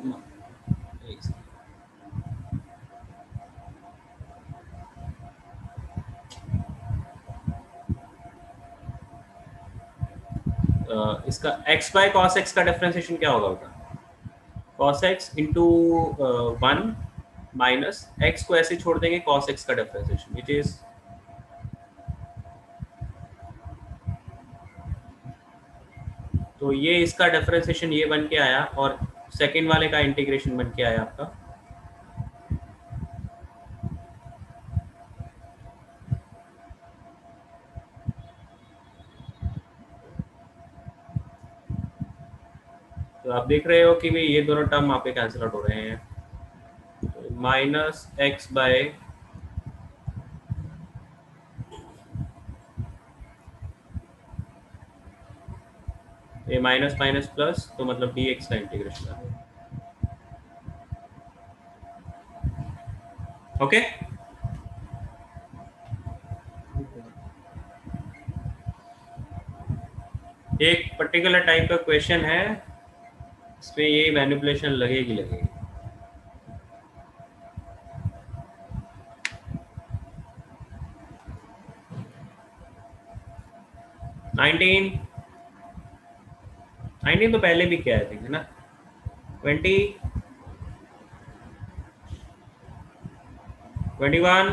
इसका x बाय cos x का डिफरेंशिएशन क्या होगा बेटा, cos x into 1 minus x को ऐसे छोड़ देंगे cos x का डिफरेंशिएशन विच इज तो ये इसका डिफरेंशिएशन ये बन के आया और सेकंड वाले का इंटीग्रेशन बन के आया आपका तो आप देख रहे हो कि भाई ये दोनों टर्म आप पे कैंसिल आउट हो रहे हैं, तो माइनस एक्स बाय ये माइनस माइनस प्लस तो मतलब डी एक्स का इंटीग्रेशन आ गया। ओके एक पर्टिकुलर टाइप का क्वेश्चन है, इसमें ये मैनिपुलेशन लगेगी 19 तो पहले भी किया है ना, 20 21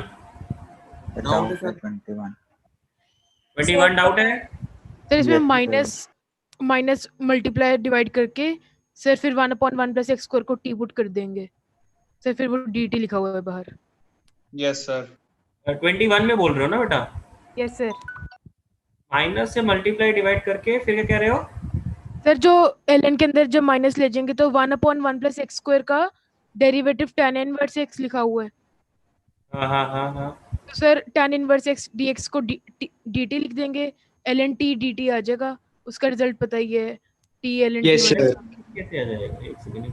21 डाउट है
सर इसमें
Yes,
माइनस मल्टीप्लाई डिवाइड करके सर फिर 1/1 प्लस एक्स स्क्वायर को टी पुट कर देंगे सर, फिर वो dt लिखा हुआ है बाहर।
Yes sir.
21 में बोल रहे हो ना बेटा,
यस सर।
माइनस से मल्टीप्लाई डिवाइड करके फिर क्या कह रहे हो
सर जो ln के अंदर जब माइनस ले जाएंगे तो 1/1 प्लस एक्स स्क्वायर का डेरिवेटिव tan इनवर्स x लिखा हुआ है।
हाँ
तो sir tan inverse x dx को dt लिख देंगे, ln t dt आ जाएगा, उसका रिजल्ट पता ही है t ln
Yes,
t
sir.
कैसे आ जाएगा, एक सेकंड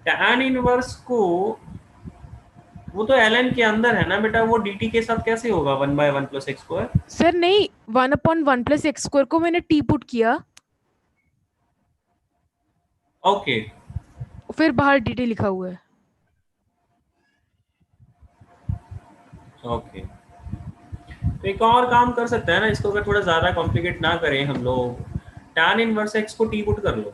tan इनवर्स को वो तो ln के अंदर है ना बेटा, वो dt के साथ कैसे होगा 1/1 प्लस एक्स स्क्वायर।
सर नहीं, 1/1 प्लस एक्स स्क्वायर को मैंने t पुट किया,
ओके
फिर बाहर dt लिखा हुआ है।
ओके तो एक और काम कर सकते हैं ना, इसको अगर थोड़ा ज्यादा कॉम्प्लिकेट ना करें हम लोग, tan इनवर्स x को t पुट कर लो,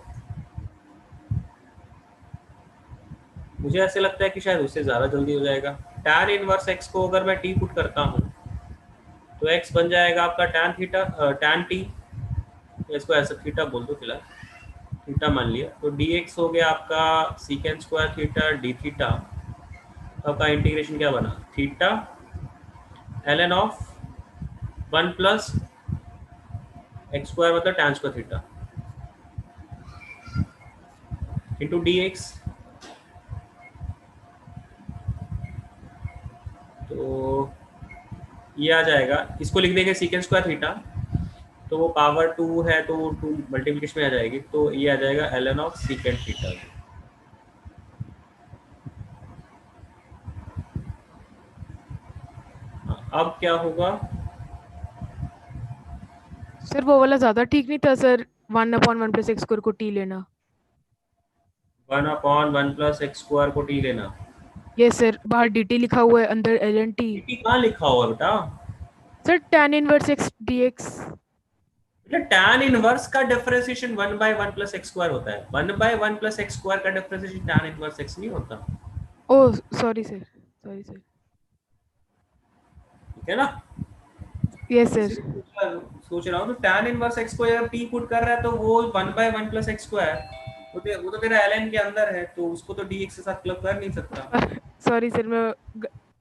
मुझे ऐसे लगता है कि शायद उससे ज्यादा जल्दी हो जाएगा। tan इनवर्स x को अगर मैं t पुट करता हूँ तो x बन जाएगा आपका tan थीटा tan t, इसको ऐसा थीटा बोल दो फिलहाल, थीटा मान लिया, तो dx हो गया आपका secant square theta d theta, आपका इंटीग्रेशन क्या बना theta ln of 1 plus x square मतलब tan square theta into dx, तो ये आ जाएगा, इसको लिख देंगे सीकेंड स्क्वायर थीटा, तो वो पावर 2 है तो 2 मल्टीप्लिकेशन में आ जाएगी, तो ये आ जाएगा ln ऑफ सीकेंड थीटा। अब क्या होगा
सर वो वाला ज्यादा ठीक नहीं था सर, 1/1 प्लस एक्स स्क्वायर को t लेना।
1/1 प्लस एक्स स्क्वायर को t लेना,
ये सर बाहर dt लिखा हुआ है, अंदर ln t।
dt कहाँ लिखा हुआ बेटा,
sir tan inverse x dx।
tan inverse का डिफरेंशिएशन 1/1 प्लस एक्स स्क्वायर होता है, 1/1 प्लस एक्स स्क्वायर का डिफरेंशिएशन tan इनवर्स x नहीं होता।
Oh sorry sir, sorry sir.
ठीक है ना,
यस सर।
सोच रहा हूँ तो tan इनवर्स x को अगर t पुट कर रहा है तो वो 1/1 प्लस एक्स स्क्वायर वो तो तेरा ln के अंदर है, तो उसको तो dx के साथ क्लब कर नहीं सकता।
सॉरी सर, मैं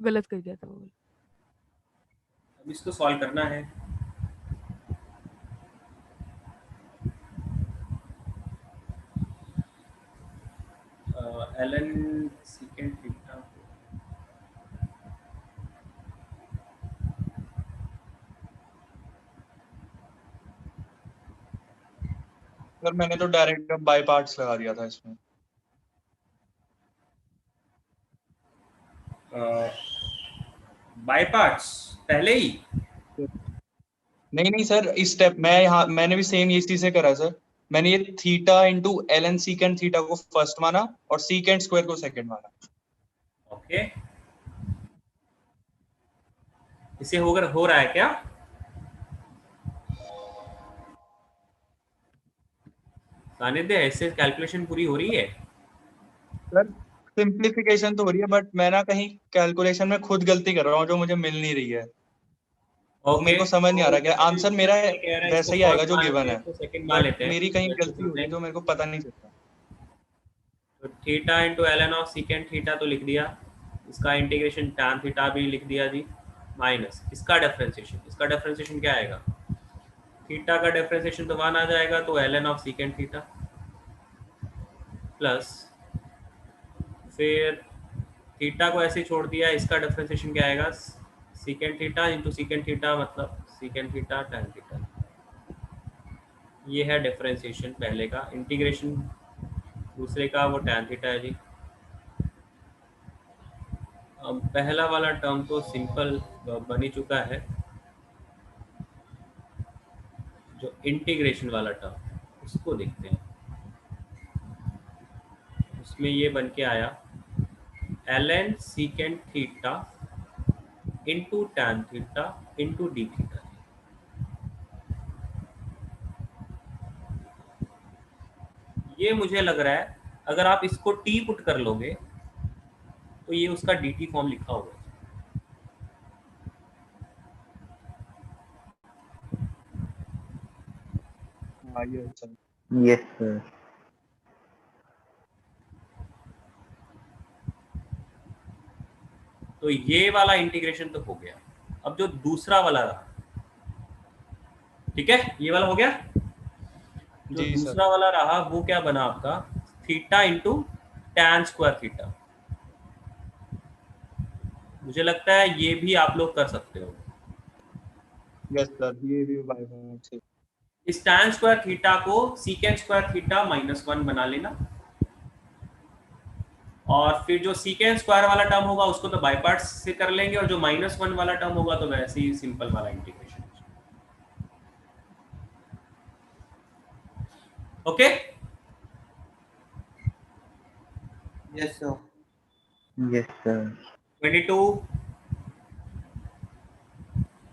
गलत कर दिया था वो।
अब इसको सॉल्व करना है। ln secant थीटा
सर मैंने तो डायरेक्ट बाय पार्ट्स लगा दिया था इसमें।
बाय पार्ट्स पहले ही।
नहीं सर, इस स्टेप मैं यहाँ मैंने भी सेम ये चीज से करा सर। मैंने ये theta into ln secant theta को फर्स्ट माना और secant स्क्वायर को सेकंड माना।
ओके, इसे हो रहा है क्या? सानिध्य, ऐसे कैलकुलेशन पूरी हो रही है?
सर सिंप्लीफिकेशन तो हो रही है, बट मैं ना कहीं कैलकुलेशन में खुद गलती कर रहा हूँ जो मुझे मिल नहीं रही है। तो मेरे को समझ नहीं आ रहा कि आंसर मेरा वैसा ही आएगा जो गिवन है, बट मेरी कहीं गलती हो रही है जो मेरे को पता नहीं चलता।
तो theta into ln of secant theta तो लिख दिया, इसका इंटीग्रेशन tan थीटा भी लिख दिया जी, माइनस इसका डिफरेंशिएशन क्या आएगा? थीटा का डिफरेंशिएशन तो 1 आ जाएगा, तो ln of secant theta plus फिर थीटा को ऐसे छोड़ दिया, इसका डिफरेंशिएशन क्या आएगा? secant theta into secant theta मतलब secant थीटा tan थीटा। ये है डिफरेंशिएशन पहले का, इंटीग्रेशन दूसरे का वो tan थीटा है जी। अब पहला वाला टर्म तो सिंपल बन ही चुका है, जो इंटीग्रेशन वाला टर्म उसको देखते हैं। उसमें ये बन के आया ln secant theta into tan theta into d theta. ये मुझे लग रहा है अगर आप इसको t पुट कर लोगे तो ये उसका dt फॉर्म लिखा होगा।
हाँ ये अच्छा।
Yes sir.
तो ये वाला इंटीग्रेशन तो हो गया। अब जो दूसरा वाला रहा, ठीक है, ये वाला हो गया। जो
जी सर।
दूसरा वाला रहा वो क्या बना आपका? Theta into tan square theta. मुझे लगता है ये भी आप लोग कर सकते हो।
यस सर, ये भी बाय पार्ट्स।
इस टैन स्क्वायर थीटा को सीकेंट स्क्वायर थीटा -1 बना लेना, और फिर जो सीकेंट स्क्वायर वाला टर्म होगा उसको तो बाय पार्ट्स से कर लेंगे, और जो -1 वाला टर्म होगा तो वैसे ही सिंपल वाला integration. Okay,
yes sir.
Yes sir.
22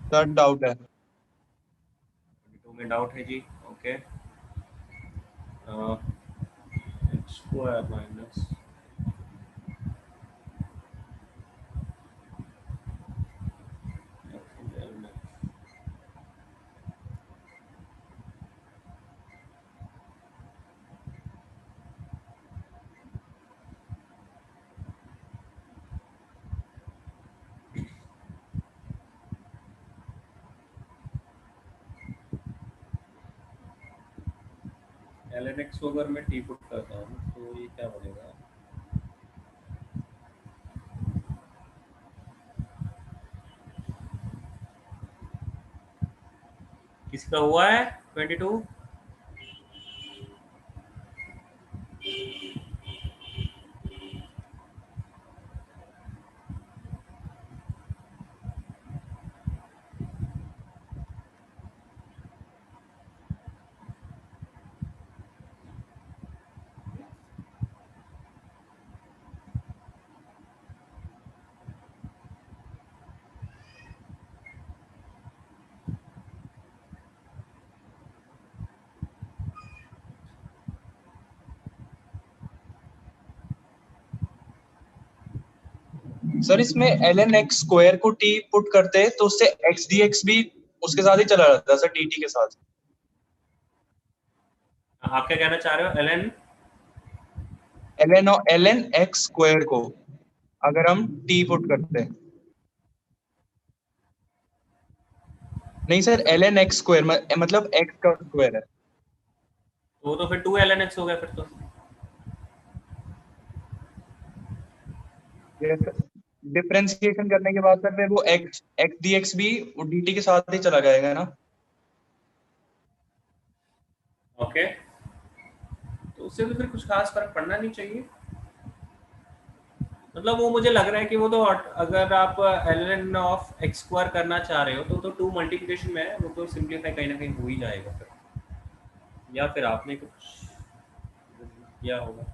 sir doubt है।
22 में डाउट है जी। Okay, square minus ln x को अगर मैं t पुट करता हूँ तो ये क्या बनेगा? किसका हुआ है 22?
सर इसमें ln x स्क्वायर को t पुट करते हैं तो उससे x dx भी उसके साथ ही चला जाता है सर, dt के साथ।
आप क्या कहना चाह रहे हो? ln
ln x स्क्वायर को अगर हम t पुट करते हैं, नहीं सर ln x स्क्वायर मतलब x का स्क्वायर है।
तो वो तो फिर 2 ln x हो गया फिर तो।
डिफरेंशिएशन करने के बाद सर फिर वो x dx भी dt के साथ ही चला जाएगा ना।
ओके, तो उससे तो फिर कुछ खास फर्क पड़ना नहीं चाहिए। मतलब वो मुझे लग रहा है कि वो तो अगर आप ln ऑफ x स्क्वायर करना चाह रहे हो तो 2 मल्टीप्लिकेशन में है, वो तो सिंपलीफाई कहीं ना कहीं हो ही जाएगा फिर, या फिर आपने कुछ किया होगा।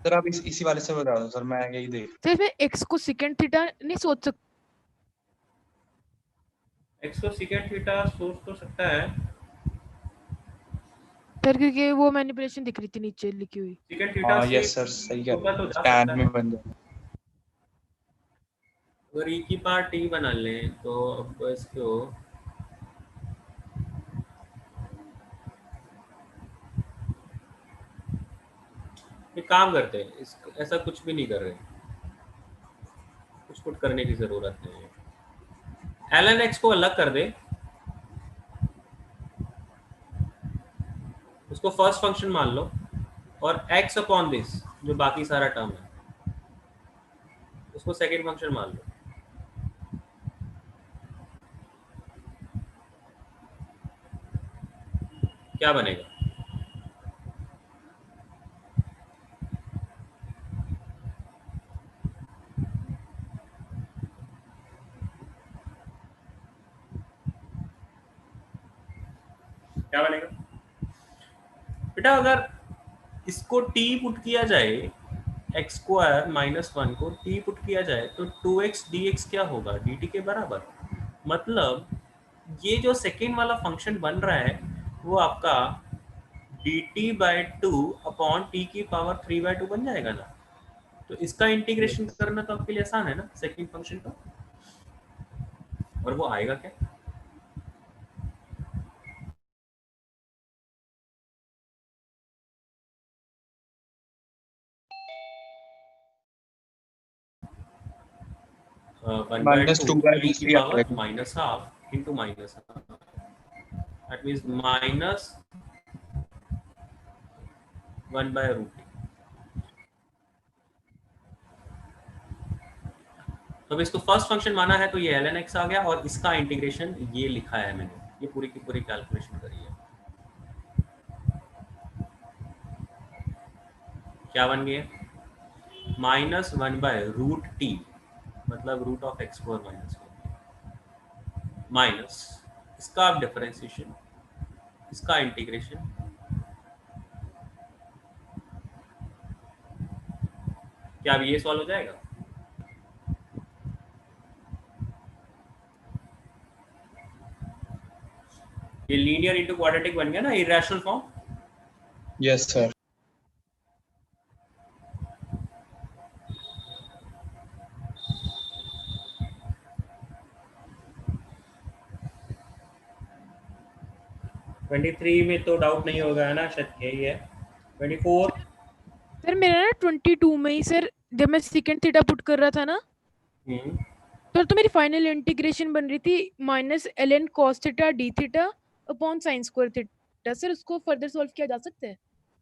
सर आप इसी वाले से बता दो सर, मैं यही देख।
सर मैं x को सेकंड थीटा नहीं सोच सकता।
x को सेकंड थीटा सोच तो सकता है,
सर क्योंकि वो मैनिपुलेशन दिख रही थी नीचे लिखी हुई।
सेकंड थीटा
हाँ
से
यस सर सही कह
होगा
रहे
तो
हो,
जा
टैन
सकता
में
है।
बन जाएगा।
अगर e की पावर t बना लें तो अब इसको एक काम करते हैं, इस ऐसा कुछ भी नहीं कर रहे, कुछ पुट करने की जरूरत नहीं है। ln x को अलग कर दे, उसको फर्स्ट फंक्शन मान लो, और x अपॉन दिस जो बाकी सारा टर्म है उसको सेकंड फंक्शन मान लो। क्या बनेगा? क्या बनेगा बेटा? अगर इसको t पुट किया जाए, एक्स स्क्वायर माइनस 1 को t पुट किया जाए तो 2x dx क्या होगा? dt के बराबर। मतलब ये जो सेकेंड वाला फंक्शन बन रहा है वो आपका dt बाई 2 अपॉन t की पावर 3/2 बन जाएगा ना। तो इसका इंटीग्रेशन करना तो आपके लिए आसान है ना, सेकेंड फंक्शन का। और वो आएगा क्या? One by
minus
two
two by
T
root
की
थ्री आ
पावर
जाएगा।
Minus half into minus half, that means minus 1 by root T. तो अब इसको फर्स्ट फंक्शन माना है तो ये ln x आ गया, और इसका इंटीग्रेशन ये लिखा है मैंने, ये पूरी की पूरी कैलकुलेशन करी है। क्या बन गया? माइनस 1 बाय रूट टी, मतलब root of x square minus 1, minus इसका आप डिफरेंशिएशन, इसका इंटीग्रेशन। क्या अब ये सॉल्व हो जाएगा? ये लीनियर इनटू क्वाड्रेटिक बन गया ना, irrational form.
Yes sir.
Twenty three में तो डाउट नहीं होगा है ना, शायद यही है। 24।
सर मेरा ना 22 में ही सर जब मैं सेकंड थीटा पुट कर रहा था ना तो मेरी फाइनल इंटीग्रेशन बन रही थी minus ln cos theta d theta upon sine square theta. Sir उसको फर्दर सॉल्व किया जा सकता है?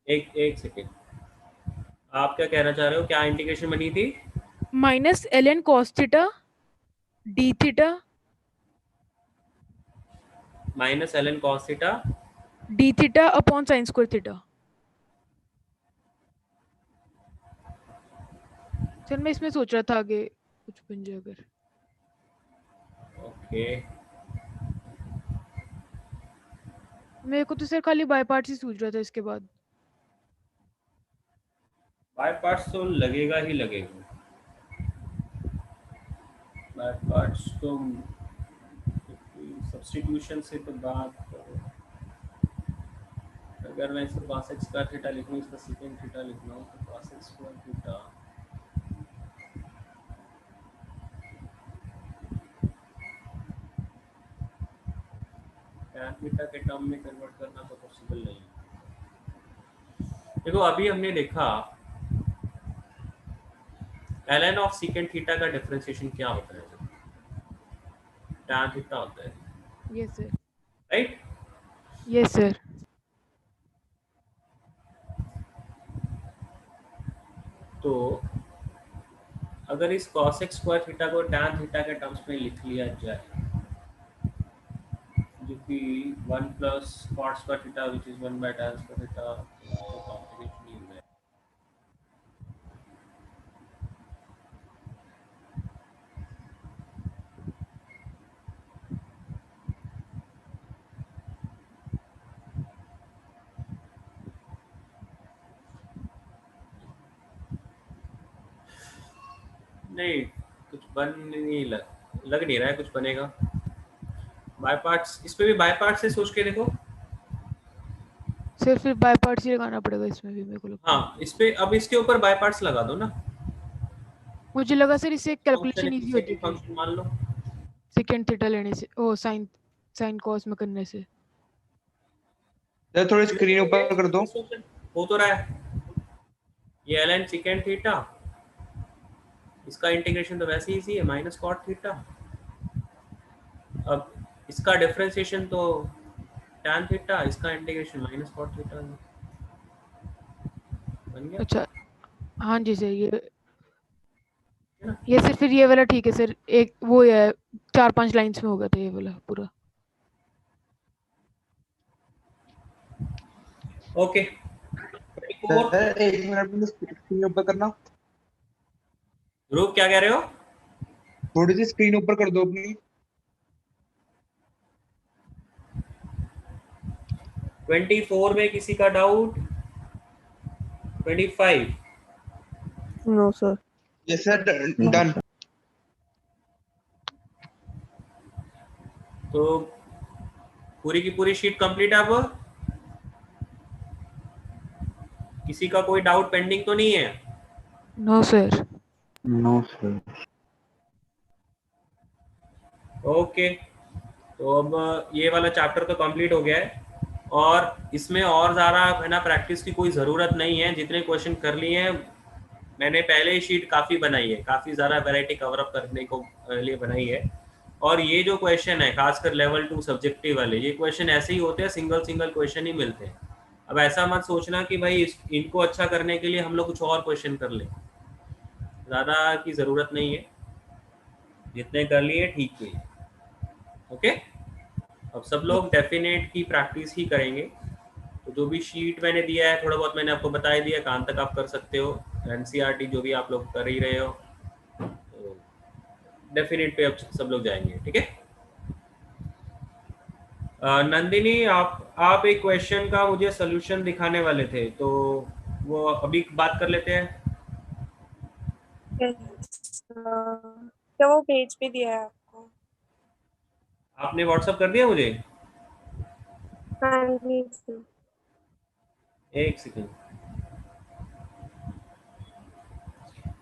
एक सेकेंड, आप क्या कहना चाह रहे हो? क्या इंटीग्रेशन बनी थी?
Minus ln cos theta d theta
minus ln cos theta
d theta upon sine square theta. Sir मैं इसमें सोच रहा था आगे कुछ बन जाए अगर।
ओके।
मेरे को तो सर खाली बाय पार्ट्स ही सूझ रहा था इसके बाद।
बाय पार्ट्स तो लगेगा ही लगेगा, बाय पार्ट्स तो सब्स्टिट्यूशन से तो बात करो। अगर मैं इसको cos x स्क्वायर थीटा लिखूं, इसका सेकंड थीटा लिख लूं तो cos x square theta tan theta के टर्म में कन्वर्ट करना तो पॉसिबल नहीं है। देखो अभी हमने देखा ln ऑफ secant थीटा का डिफरेंशिएशन क्या होता है, tan थीटा होता है,
yes sir,
right?
Yes sir.
तो अगर इस cos x स्क्वायर थीटा को tan थीटा के टर्म्स में लिख लिया जाए, जो कि 1 plus cot square theta which is 1 by tan square theta, तो कॉम्प्लिकेशन ही हो गया। नहीं कुछ बन नहीं लग नहीं रहा है कुछ बनेगा। बाय पार्ट्स, इस पे भी बाय पार्ट से सोच के देखो।
सर फिर बाय पार्ट्स ही लगाना पड़ेगा इसमें भी मेरे को लगता है।
हाँ इस पे अब इसके ऊपर बाय पार्ट्स लगा दो ना।
मुझे लगा सर इससे कैलकुलेशन
फंक्शन
इजी हो जाएगी
फंक्शन मान लो,
सेकंड थीटा लेने से, ओ साइन कॉस में करने से।
थोड़ी स्क्रीन ऊपर कर दो।
हो तो रहा है ये ln secant थीटा, इसका इंटीग्रेशन तो वैसे ही इजी है माइनस कॉट थीटा। अब इसका डिफरेंशिएशन तो tan थीटा, इसका इंटीग्रेशन माइनस कॉट थीटा बन गया।
अच्छा हाँ जी सर, ये सर फिर ये वाला ठीक है सर, एक वो है 4-5 लाइंस में हो गया था ये वाला पूरा।
ओके
एक मिनट में स्क्रीन ऊपर करना,
ध्रुव क्या कह रहे हो?
थोड़ी सी स्क्रीन ऊपर कर दो अपनी।
24 में किसी का doubt? 25?
No sir.
Yes sir, done.
तो पूरी की पूरी शीट कंप्लीट है। अब किसी का कोई डाउट पेंडिंग तो नहीं है?
No sir.
No sir.
Okay तो अब ये वाला चैप्टर तो कंप्लीट हो गया है और इसमें और ज़्यादा है ना प्रैक्टिस की कोई ज़रूरत नहीं है। जितने क्वेश्चन कर लिए हैं मैंने पहले ही शीट काफ़ी बनाई है, काफ़ी ज़्यादा वैरायटी कवर अप करने को लिए बनाई है। और ये जो क्वेश्चन है खासकर लेवल 2 सब्जेक्टिव वाले, ये क्वेश्चन ऐसे ही होते हैं, सिंगल क्वेश्चन ही मिलते हैं। अब ऐसा मत सोचना कि भाई इनको अच्छा करने के लिए हम लोग कुछ और क्वेश्चन कर लें, ज़्यादा की ज़रूरत नहीं है, जितने कर लिए ठीक है। ओके अब सब लोग डेफिनेट की प्रैक्टिस ही करेंगे। तो जो भी शीट मैंने दिया है थोड़ा बहुत मैंने आपको बता ही दिया, कहाँ तक आप कर सकते हो, एनसीईआरटी जो भी आप लोग कर ही रहे हो, तो डेफिनेट पे अब सब लोग जाएंगे। ठीक है नंदिनी, आप एक क्वेश्चन का मुझे सोल्यूशन दिखाने वाले थे, तो वो अभी बात कर लेते हैं।
क्या वो पेज पे दिया है आपको?
आपने व्हाट्सएप कर दिया मुझे?
हाँ जी सर।
एक सेकंड,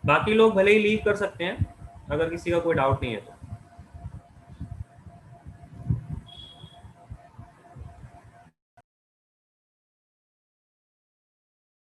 बाकी लोग भले ही लीव कर सकते हैं अगर किसी का कोई डाउट नहीं है तो।